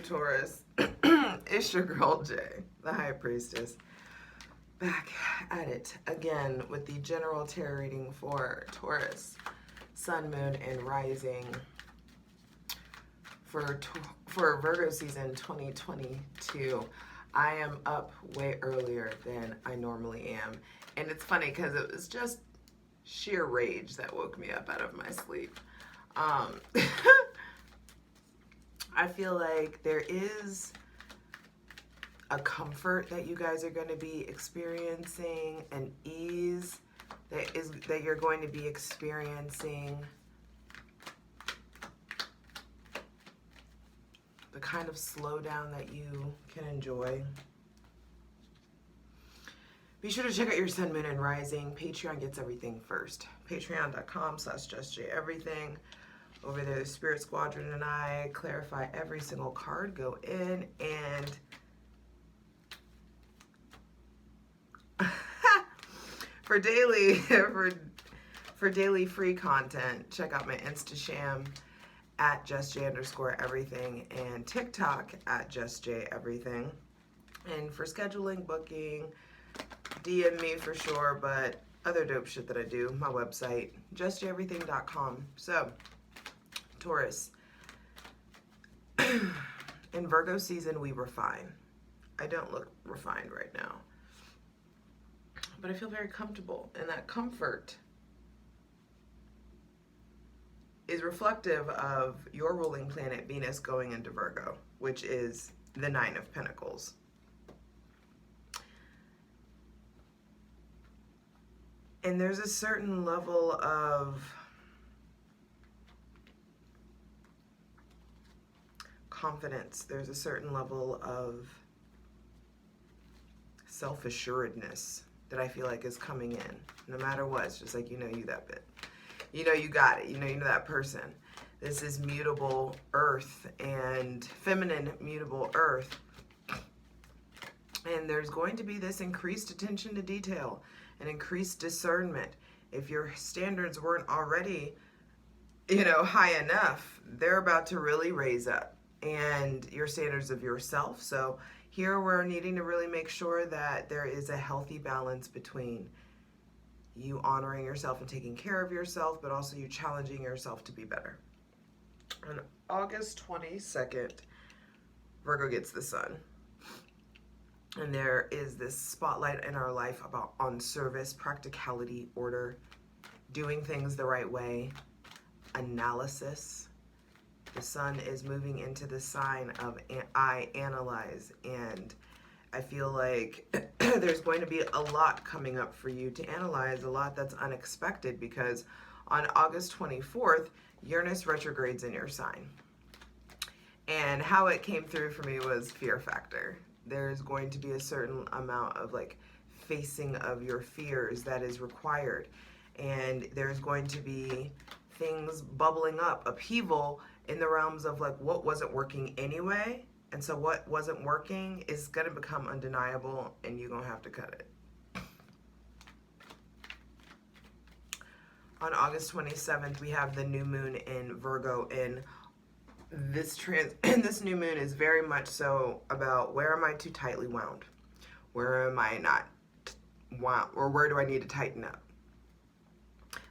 Taurus? It's your girl Jay, the High Priestess, back at it again with the general tarot reading for Taurus, Sun, Moon, and Rising for Virgo season 2022. I am up way earlier than I normally am, and it's funny because it was just sheer rage that woke me up out of my sleep. I feel like there is a comfort that you guys are going to be experiencing, an ease that you're going to be experiencing, the kind of slowdown that you can enjoy. Be sure to check out your Sun, Moon, and Rising. Patreon gets everything first. Patreon.com/justjeverything. Over there, the Spirit Squadron and I clarify every single card, go in, and for daily free content, check out my Instasham at justj_everything and TikTok at justjeverything. And for scheduling, booking, DM me for sure, but other dope shit that I do, my website, justjeverything.com. So, Taurus, in Virgo season, we refine. I don't look refined right now, but I feel very comfortable, and that comfort is reflective of your ruling planet Venus going into Virgo, which is the Nine of Pentacles. And there's a certain level of confidence. There's a certain level of self-assuredness that I feel like is coming in. No matter what, it's just like, you know you that bit. You know you got it. You know that person. This is mutable earth and feminine mutable earth. And there's going to be this increased attention to detail and increased discernment. If your standards weren't already, high enough, they're about to really raise up, and your standards of yourself. So here we're needing to really make sure that there is a healthy balance between you honoring yourself and taking care of yourself, but also you challenging yourself to be better. On August 22nd, Virgo gets the sun. And there is this spotlight in our life on service, practicality, order, doing things the right way, analysis. The sun is moving into the sign of I analyze, and I feel like there's going to be a lot coming up for you to analyze, a lot that's unexpected, because on August 24th, Uranus retrogrades in your sign. And how it came through for me was fear factor. There's going to be a certain amount of facing of your fears that is required. And there's going to be things bubbling up, upheaval in the realms of what wasn't working anyway. And so what wasn't working is going to become undeniable, and you're going to have to cut it. On August 27th, we have the new moon in Virgo, and this new moon is very much so about, where am I too tightly wound? Where am I not wound? Or where do I need to tighten up?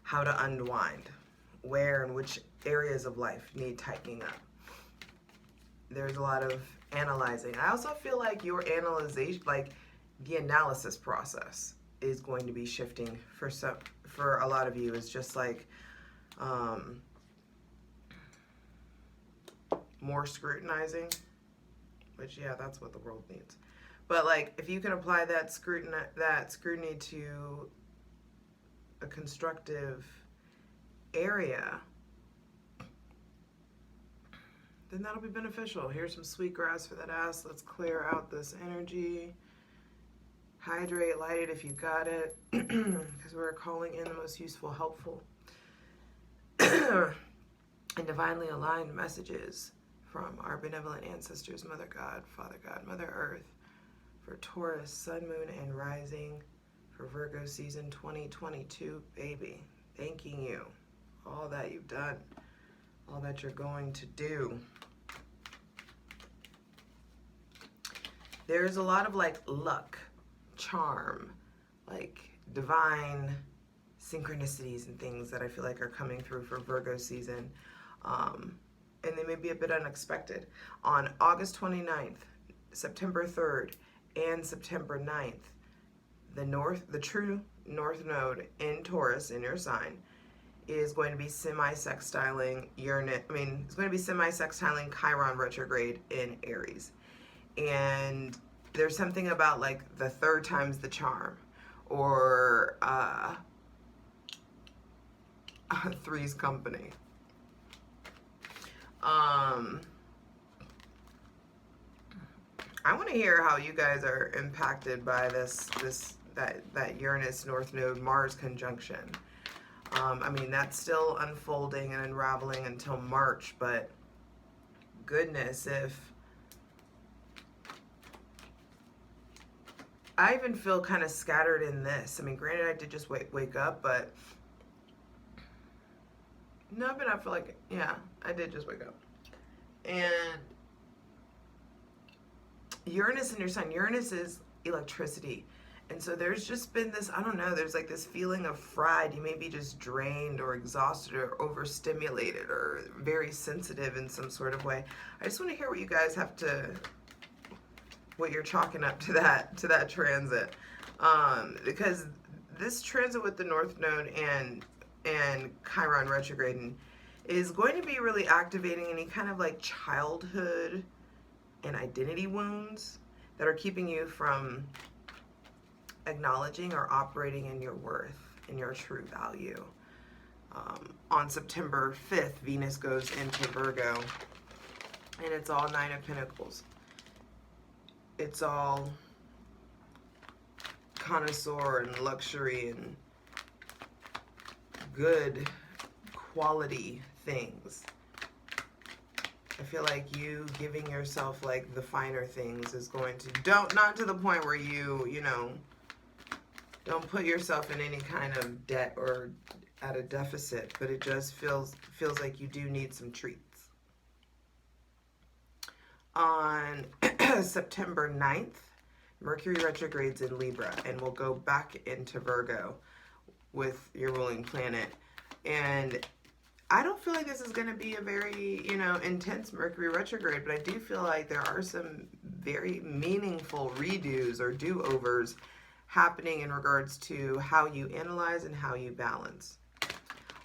How to unwind? Where and which areas of life need tightening up? There's a lot of analyzing. I also feel like your analyzation, the analysis process, is going to be shifting for a lot of you. It's just more scrutinizing, which, yeah, that's what the world needs. But if you can apply that scrutiny to a constructive area, then that'll be beneficial. Here's some sweet grass for that ass. Let's clear out this energy. Hydrate, light it if you got it, because we're calling in the most useful, helpful, and divinely aligned messages from our benevolent ancestors, Mother God, Father God, Mother Earth, for Taurus, Sun, Moon, and Rising, for Virgo season 2022, baby. Thanking you. All that you've done, all that you're going to do. There's a lot of like luck, charm, like divine synchronicities and things that I feel like are coming through for Virgo season. And they may be a bit unexpected. On August 29th, September 3rd, and September 9th, the true North Node in Taurus, in your sign, is going to be semi-sextiling Uranus. It's going to be semi-sextiling Chiron retrograde in Aries. And there's something about like the third time's the charm, or three's company. I want to hear how you guys are impacted by that Uranus North Node Mars conjunction. That's still unfolding and unraveling until March, but goodness, if I even feel kind of scattered in this. Granted, I did just wake up, but no, I've been up for like, yeah, I did just wake up. And Uranus in your sign, Uranus is electricity. And so there's just been this, I don't know, there's like this feeling of fried. You may be just drained or exhausted or overstimulated or very sensitive in some sort of way. I just want to hear what you guys have to, what you're chalking up to that transit. Because this transit with the North Node and Chiron retrograding is going to be really activating any kind of like childhood and identity wounds that are keeping you from acknowledging or operating in your worth, in your true value. On September 5th, Venus goes into Virgo, and it's all Nine of Pentacles. It's all connoisseur and luxury and good quality things. I feel like you giving yourself like the finer things is going to, not to the point where you don't put yourself in any kind of debt or at a deficit, but it just feels like you do need some treats. On September 9th, Mercury retrogrades in Libra and will go back into Virgo with your ruling planet. And I don't feel like this is going to be a very, intense Mercury retrograde, but I do feel like there are some very meaningful redos or do-overs happening in regards to how you analyze and how you balance.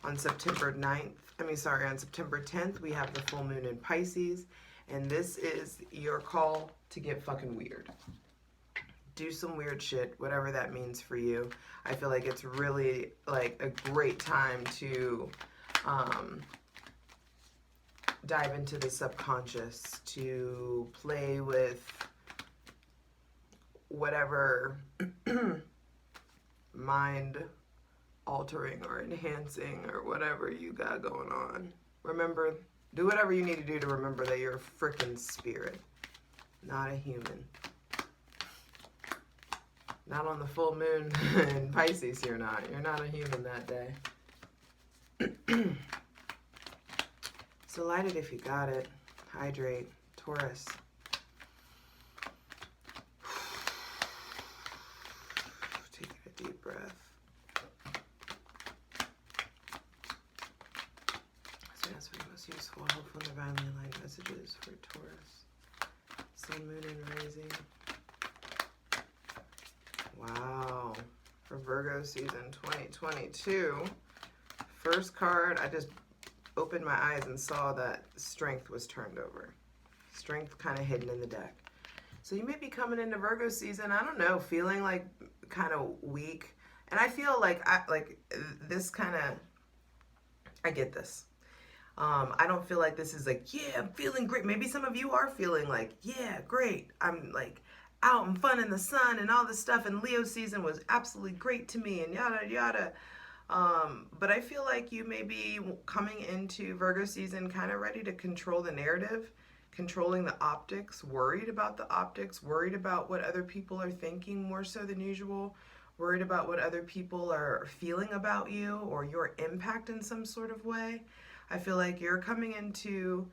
On September 10th, we have the full moon in Pisces, and this is your call to get fucking weird. Do some weird shit, whatever that means for you. I feel like it's really like a great time to dive into the subconscious, to play with whatever mind altering or enhancing or whatever you got going on. Remember, do whatever you need to do to remember that you're a freaking spirit, not a human. Not on the full moon in Pisces, you're not. You're not a human that day. So light it if you got it. Hydrate. Taurus. Take a deep breath. So that's what most useful, helpful, and divinely aligned messages for Taurus. Sun, moon, and rising. Wow. For Virgo season 2022. First card, I just opened my eyes and saw that Strength was turned over. Strength kind of hidden in the deck. So you may be coming into Virgo season, I don't know, feeling like kind of weak. And I feel like this kind of, I get this. I don't feel like this is like, yeah, I'm feeling great. Maybe some of you are feeling like, yeah, great. I'm like out and fun in the sun and all this stuff. And Leo season was absolutely great to me and yada, yada. But I feel like you may be coming into Virgo season kind of ready to control the narrative, controlling the optics, worried about the optics, worried about what other people are thinking more so than usual, worried about what other people are feeling about you or your impact in some sort of way. I feel like you're coming into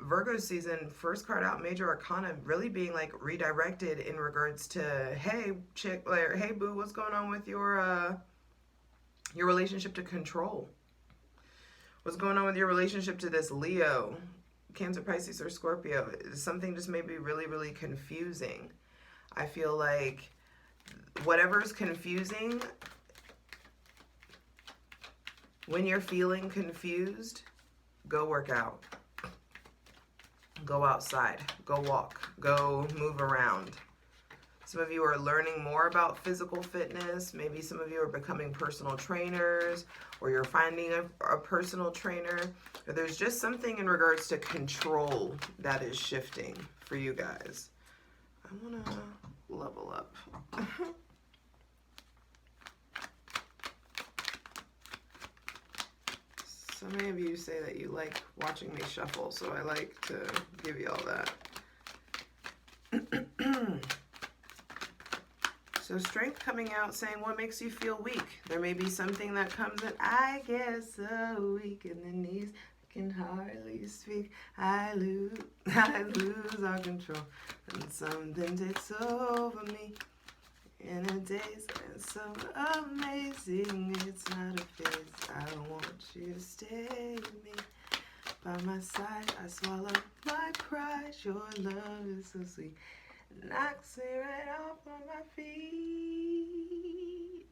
Virgo season, first card out, Major Arcana, really being like redirected in regards to, hey chick, or hey boo, what's going on with your relationship to control? What's going on with your relationship to this Leo, Cancer, Pisces, or Scorpio? Something just may be really, really confusing. I feel like whatever's confusing, when you're feeling confused, go work out. Go outside. Go walk. Go move around. Some of you are learning more about physical fitness. Maybe some of you are becoming personal trainers, or you're finding a personal trainer. Or there's just something in regards to control that is shifting for you guys. I want to level up. So many of you say that you like watching me shuffle, so I like to give you all that. So strength coming out, saying what makes you feel weak. There may be something that comes in, I get so weak in the knees, I can hardly speak. I lose all control, and something takes over me. In a daze, and so amazing, it's not a phase. I want you to stay with me. By my side, I swallow my pride. Your love is so sweet. Knocks me right off on my feet.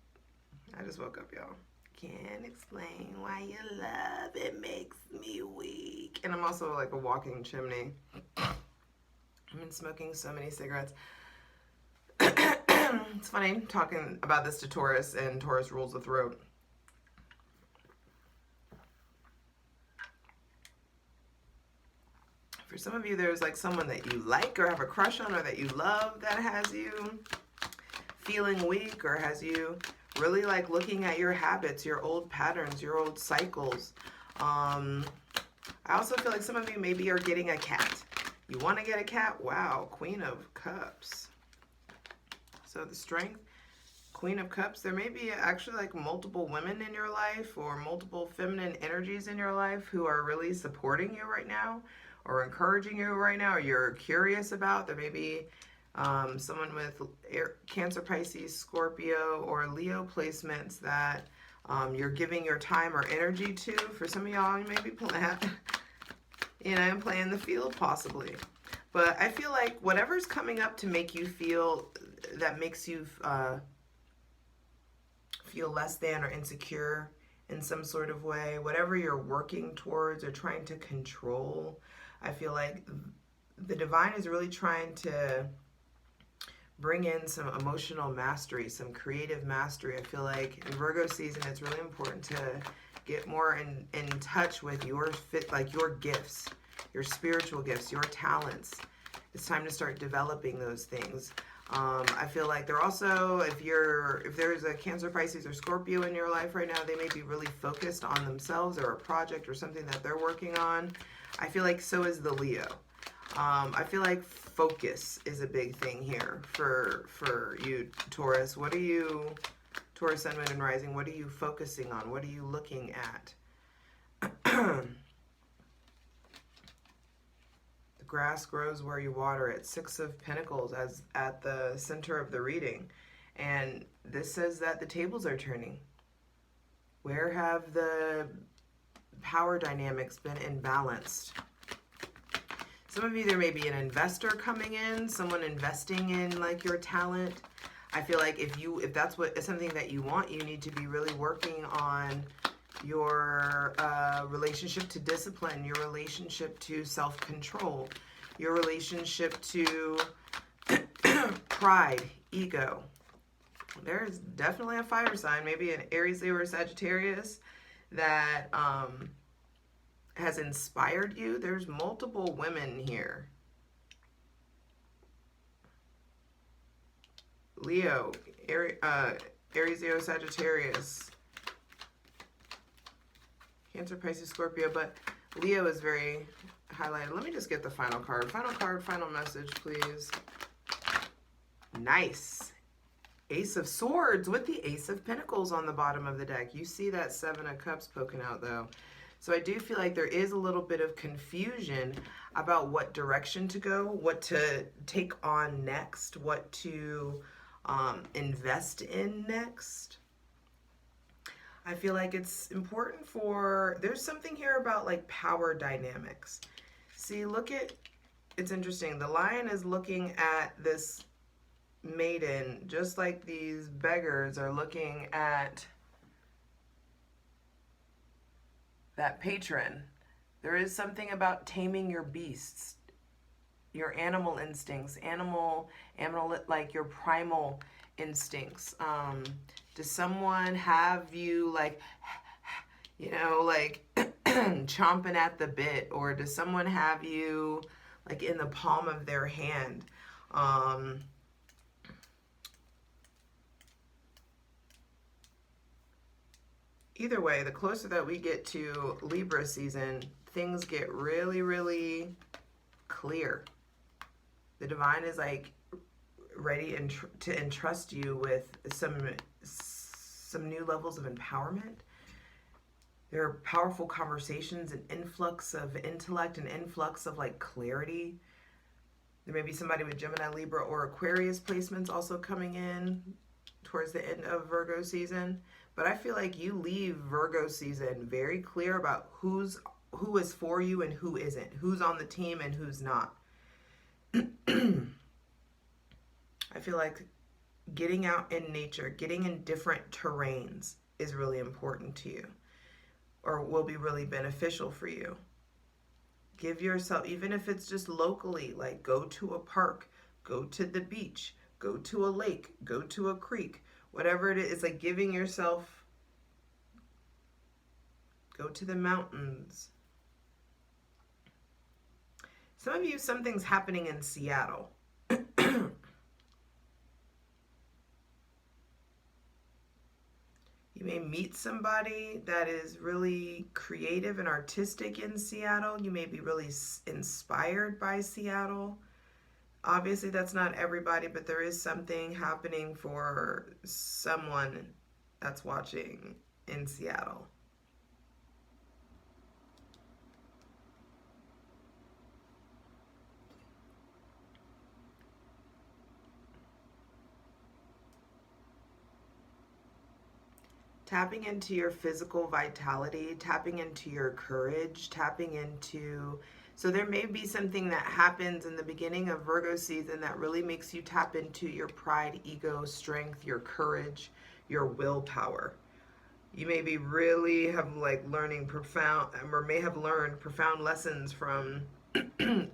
I just woke up, y'all. Can't explain why you love it makes me weak. And I'm also like a walking chimney. I've been smoking so many cigarettes. It's funny talking about this to Taurus, and Taurus rules the throat. For some of you, there's like someone that you like or have a crush on or that you love that has you feeling weak, or has you really like looking at your habits, your old patterns, your old cycles. I also feel like some of you maybe are getting a cat. You want to get a cat? Wow, Queen of Cups. So the strength, Queen of Cups, there may be actually like multiple women in your life or multiple feminine energies in your life who are really supporting you right now or encouraging you right now, or you're curious about. There may be someone with Cancer, Pisces, Scorpio, or Leo placements that you're giving your time or energy to. For some of y'all, you may be playing the field possibly. But I feel like whatever's coming up to make you feel, that makes you feel less than or insecure in some sort of way, whatever you're working towards or trying to control, I feel like the divine is really trying to bring in some emotional mastery, some creative mastery. I feel like in Virgo season, it's really important to get more in touch with your gifts, your spiritual gifts, your talents. It's time to start developing those things. I feel like they're also, if there's a Cancer, Pisces, or Scorpio in your life right now, they may be really focused on themselves or a project or something that they're working on. I feel like so is the Leo. I feel like focus is a big thing here for you, Taurus. What are you, Taurus, Sun, Moon, and Rising, what are you focusing on? What are you looking at? Grass grows where you water it. Six of Pentacles as at the center of the reading. And this says that the tables are turning. Where have the power dynamics been imbalanced? Some of you, there may be an investor coming in, someone investing in like your talent. I feel like if that's something that you want, you need to be really working on your relationship to discipline, your relationship to self-control, your relationship to pride, ego. There's definitely a fire sign, maybe an Aries, Leo, or Sagittarius that has inspired you. There's multiple women here. Leo, Aries, Leo, Sagittarius, Cancer, Pisces, Scorpio, but Leo is very highlighted. Let me just get the final card. Final card, final message, please. Nice. Ace of Swords with the Ace of Pentacles on the bottom of the deck. You see that Seven of Cups poking out, though. So I do feel like there is a little bit of confusion about what direction to go, what to take on next, what to invest in next. I feel like it's important there's something here about like power dynamics. See, it's interesting. The lion is looking at this maiden just like these beggars are looking at that patron. There is something about taming your beasts, your animal instincts, like your primal instincts. Does someone have you like, like chomping at the bit, or does someone have you like in the palm of their hand? Either way, the closer that we get to Libra season, things get really, really clear. The divine is like ready to entrust you with some new levels of empowerment. There are powerful conversations, an influx of intellect, an influx of like clarity. There may be somebody with Gemini, Libra, or Aquarius placements also coming in towards the end of Virgo season. But I feel like you leave Virgo season very clear about who is for you and who isn't, who's on the team and who's not. I feel like getting out in nature, getting in different terrains is really important to you, or will be really beneficial for you. Give yourself, even if it's just locally, like go to a park, go to the beach, go to a lake, go to a creek, whatever it is, like giving yourself, go to the mountains. Some of you, something's happening in Seattle. You may meet somebody that is really creative and artistic in Seattle. You may be really inspired by Seattle. Obviously, that's not everybody, but there is something happening for someone that's watching in Seattle. Tapping into your physical vitality, tapping into your courage, so there may be something that happens in the beginning of Virgo season that really makes you tap into your pride, ego, strength, your courage, your willpower. You may be really have like learning profound, or may have learned profound lessons from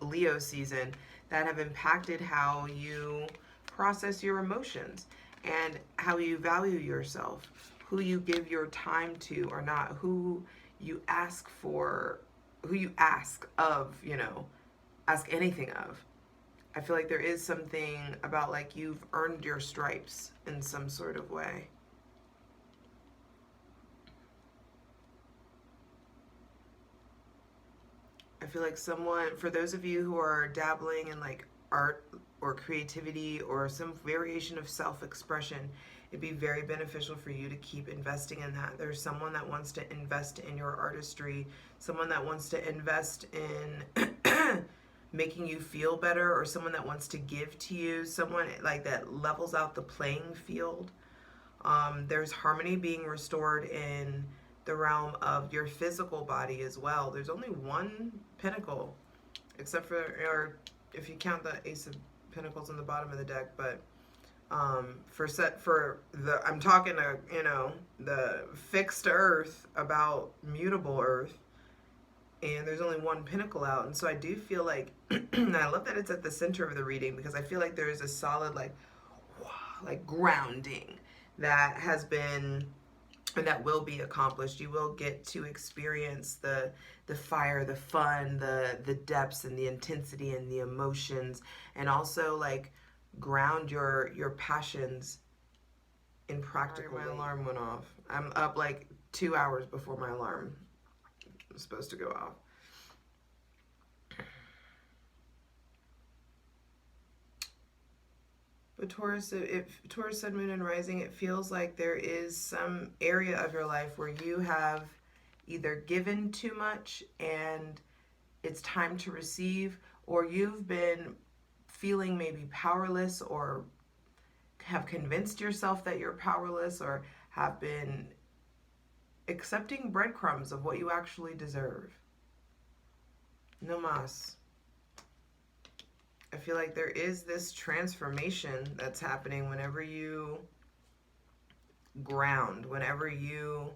Leo season that have impacted how you process your emotions and how you value yourself, who you give your time to or not, who you ask for, who you ask of, ask anything of. I feel like there is something about like you've earned your stripes in some sort of way. I feel like for those of you who are dabbling in like art or creativity or some variation of self-expression, it'd be very beneficial for you to keep investing in that. There's someone that wants to invest in your artistry, someone that wants to invest in making you feel better, or someone that wants to give to you, someone like that levels out the playing field. There's harmony being restored in the realm of your physical body as well. There's only one pentacle, except or if you count the Ace of Pentacles on the bottom of the deck, but I'm talking to, the fixed earth about mutable earth, and there's only one pentacle out. And so I do feel like, and I love that it's at the center of the reading, because I feel like there is a solid like grounding that has been, and that will be accomplished. You will get to experience the fire, the fun, the depths and the intensity and the emotions, and also like ground your passions in practical. My alarm went off. I'm up like 2 hours before my alarm was supposed to go off. But Taurus, if Taurus, Sun, Moon, and Rising, it feels like there is some area of your life where you have either given too much and it's time to receive, or you've been feeling maybe powerless, or have convinced yourself that you're powerless, or have been accepting breadcrumbs of what you actually deserve. No mas. I feel like there is this transformation that's happening whenever you ground, whenever you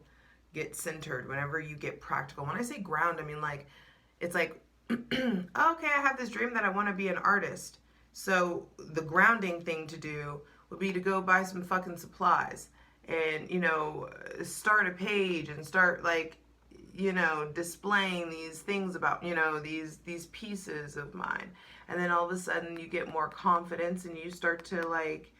get centered, whenever you get practical. When I say ground, I mean like, it's like, okay, I have this dream that I want to be an artist. So the grounding thing to do would be to go buy some fucking supplies and, you know, start a page and start like, you know, displaying these things about, you know, these pieces of mine. And then all of a sudden you get more confidence and you start to like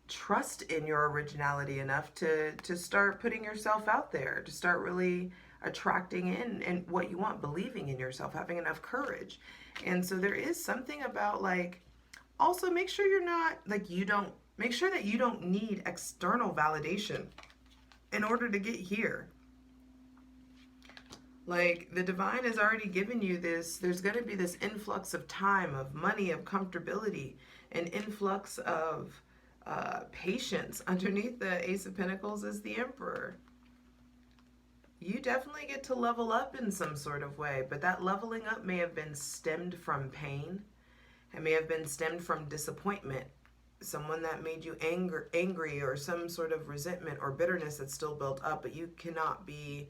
trust in your originality enough to start putting yourself out there, to start really attracting in and what you want, believing in yourself, having enough courage. And so there is something about like, also make sure you're not like, make sure that you don't need external validation in order to get here. Like the divine has already given you this. There's going to be this influx of time, of money, of comfortability, an influx of patience. Underneath the Ace of Pentacles is the Emperor. You definitely get to level up in some sort of way, but that leveling up may have been stemmed from pain. It may have been stemmed from disappointment. Someone that made you angry, or some sort of resentment or bitterness that's still built up, but you cannot be,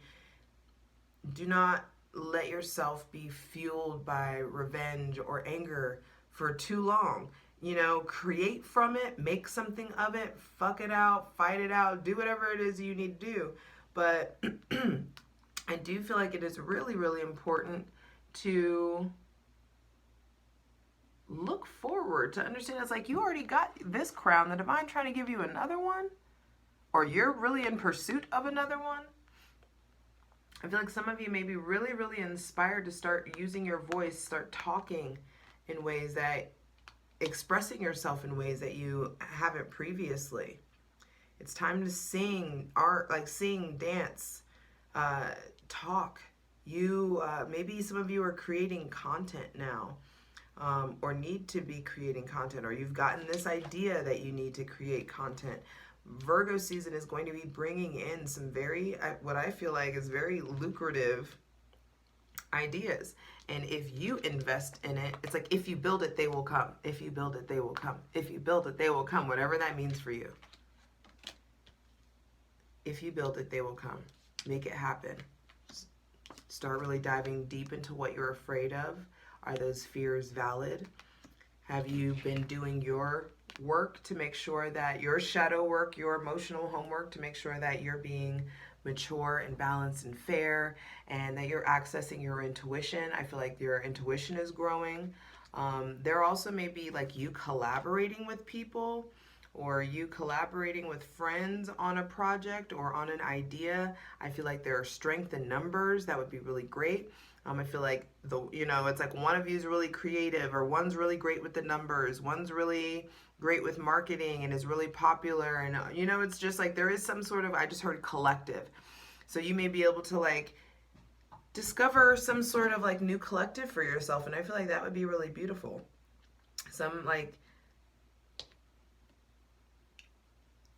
do not let yourself be fueled by revenge or anger for too long. You know, create from it, make something of it, fuck it out, fight it out, do whatever it is you need to do. But I do feel like it is really, really important to look forward, to understand it's like you already got this crown, the divine trying to give you another one, or you're really in pursuit of another one. I feel like some of you may be really, really inspired to start using your voice, start talking in ways that, expressing yourself in ways that you haven't previously. It's time to sing, art, like sing, dance, talk. Maybe some of you are creating content now, or need to be creating content, or you've gotten this idea that you need to create content. Virgo season is going to be bringing in some very, what I feel like is very lucrative ideas. And if you invest in it, it's like, if you build it, they will come. If you build it, they will come. If you build it, they will come. Whatever that means for you. If you build it, they will come. Make it happen. Start really diving deep into what you're afraid of. Are those fears valid? Have you been doing your work to make sure that your shadow work, your emotional homework, to make sure that you're being mature and balanced and fair, and that you're accessing your intuition? I feel like your intuition is growing. There also may be like you collaborating with people, or you collaborating with friends on a project or on an idea. I feel like there are strength in numbers. That would be really great. I feel like it's like one of you is really creative, or one's really great with the numbers, one's really great with marketing and is really popular, and it's just like there is some sort of, I just heard collective. So you may be able to like discover some sort of like new collective for yourself, and I feel like that would be really beautiful. Some like,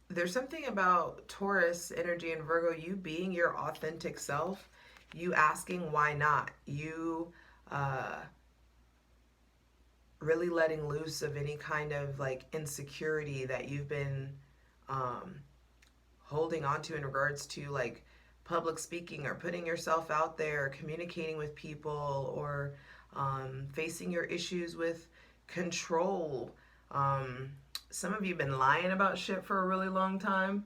there's something about Taurus energy and Virgo, you being your authentic self, you asking why not, you really letting loose of any kind of like insecurity that you've been holding on to in regards to like public speaking, or putting yourself out there, communicating with people, or facing your issues with control. Some of you have been lying about shit for a really long time,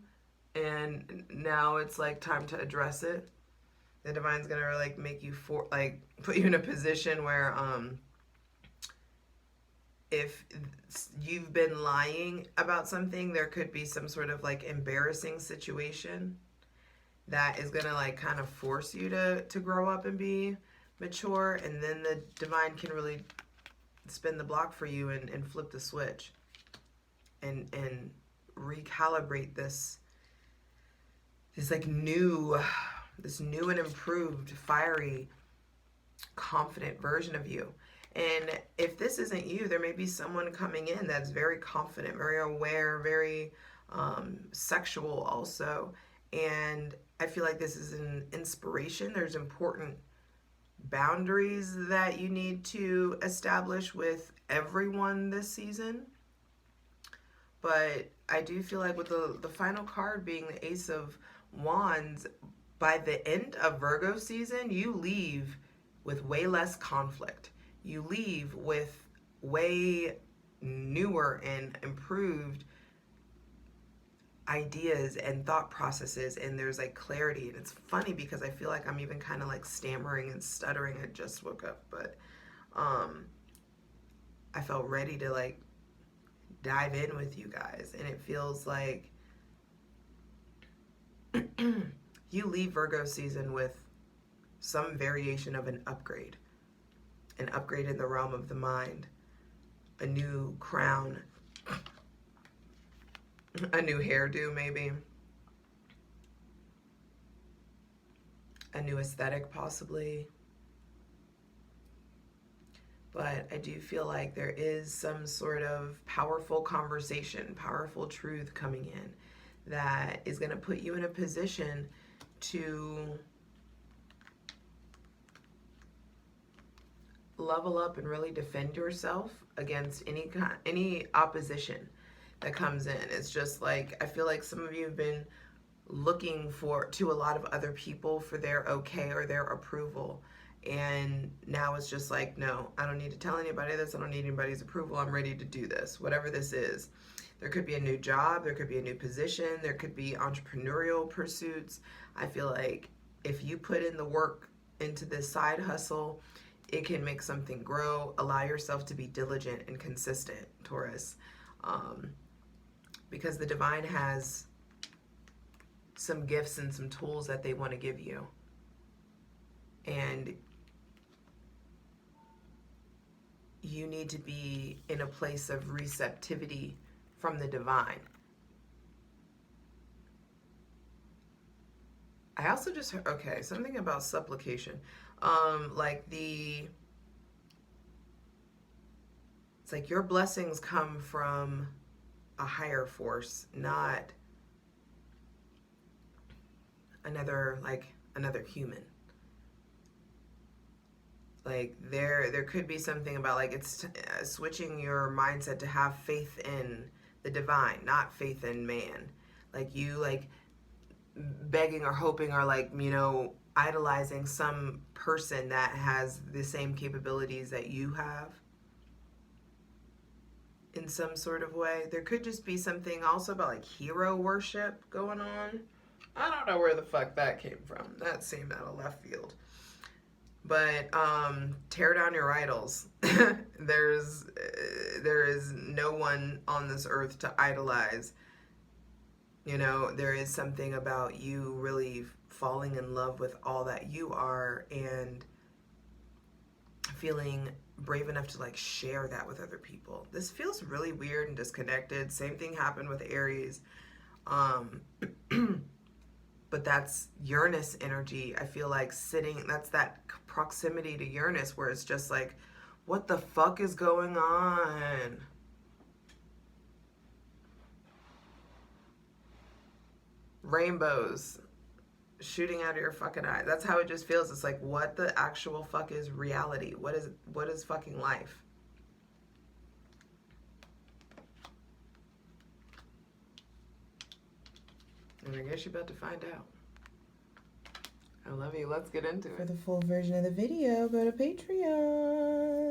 and now it's like time to address it. The divine's gonna like make you put you in a position where if you've been lying about something, there could be some sort of like embarrassing situation that is gonna like kind of force you to grow up and be mature, and then the divine can really spin the block for you and flip the switch and recalibrate this this like new and improved, fiery, confident version of you. And if this isn't you, there may be someone coming in that's very confident, very aware, very sexual also. And I feel like this is an inspiration. There's important boundaries that you need to establish with everyone this season. But I do feel like with the final card being the Ace of Wands, by the end of Virgo season, you leave with way less conflict. You leave with way newer and improved ideas and thought processes, and there's like clarity. And it's funny because I feel like I'm even kind of like stammering and stuttering. I just woke up, but I felt ready to like dive in with you guys. And it feels like you leave Virgo season with some variation of an upgrade in the realm of the mind, a new crown, a new hairdo maybe, a new aesthetic possibly. But I do feel like there is some sort of powerful conversation, powerful truth coming in that is going to put you in a position to level up and really defend yourself against any opposition that comes in. It's just like, I feel like some of you have been looking to a lot of other people for their okay or their approval. And now it's just like, no, I don't need to tell anybody this. I don't need anybody's approval. I'm ready to do this, whatever this is. There could be a new job. There could be a new position. There could be entrepreneurial pursuits. I feel like if you put in the work into this side hustle, it can make something grow. Allow yourself to be diligent and consistent, Taurus. Because the divine has some gifts and some tools that they want to give you. And you need to be in a place of receptivity from the divine. I also just heard, okay, something about supplication. It's like your blessings come from a higher force, not another human. Like there could be something about like it's switching your mindset to have faith in the divine, not faith in man. Like you like begging or hoping or like, you know, idolizing some person that has the same capabilities that you have in some sort of way. There could just be something also about like hero worship going on. I don't know where the fuck that came from. That seemed out of left field. But tear down your idols. There is no one on this earth to idolize. You know, there is something about you really falling in love with all that you are and feeling brave enough to like share that with other people. This feels really weird and disconnected. Same thing happened with Aries. But that's Uranus energy. I feel like that's that proximity to Uranus where it's just like, what the fuck is going on? Rainbows shooting out of your fucking eye. That's how it just feels. It's like, what the actual fuck is reality? What is fucking life? And I guess you're about to find out. I love you. Let's get into it. For the full version of the video, go to Patreon.